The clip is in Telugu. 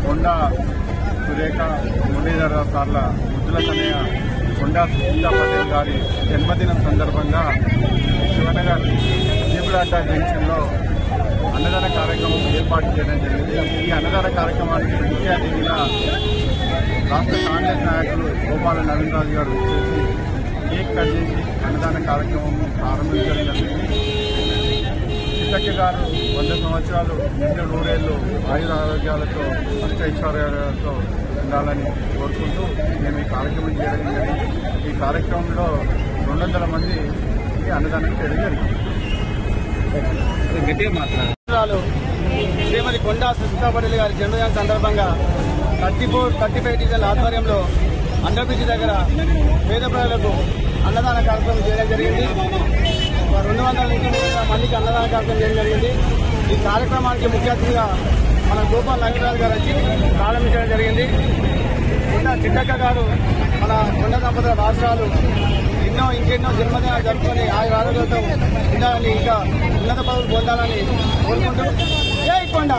కొండా సురేఖ మురళీధర సార్ల ముద్దుల కన్నయ్య కొండా సునీతా పటేల్ గారి జన్మదినం సందర్భంగా శివనగర్ జీబులాట జంక్షన్లో అన్నదాన కార్యక్రమం ఏర్పాటు చేయడం జరిగింది. ఈ అన్నదాన కార్యక్రమానికి ముఖ్య అతిథిగా రాష్ట్ర కాంగ్రెస్ నాయకులు గోపాల నవీనరాజు గారు చేసి కేక్ కట్ చేసి అన్నదాన కార్యక్రమం ప్రారంభించడం జరిగింది. చిట్టక్క గారు 100 సంవత్సరాలు నిండు నూరేళ్లు ఆయుర ఆరోగ్యాలతో అష్టైశ్వర్యాలతో ఉండాలని కోరుకుంటూ మేము ఈ కార్యక్రమం చేయడం జరిగింది. ఈ కార్యక్రమంలో 200 మందికి అన్నదానం చేయడం జరిగింది. శ్రీమతి కొండా సునీతా పటేల్ గారి జన్మదినం సందర్భంగా 34-35 డివిజన్ల ఆధ్వర్యంలో అండర్ బ్రిడ్జి దగ్గర పేద ప్రజలకు అన్నదాన కార్యక్రమం చేయడం జరిగింది. 200 నుంచి 300 మందికి అన్నదాన కార్యక్రమం చేయడం జరిగింది. ఈ కార్యక్రమానికి ముఖ్య అతిథిగా మన గోపాల నవీనరాజు గారు వచ్చి ప్రారంభించడం జరిగింది. చిట్టక్క గారు మన కొండ దంపతుల రాష్ట్రాలు ఇంకెన్నో జన్మదినాలు జరుపుకొని ఆయుర ఆరోగ్యాలతో ఉండాలని ఇంకా ఉన్నత పదవులు పొందాలని కోరుకుంటూ జై కొండ.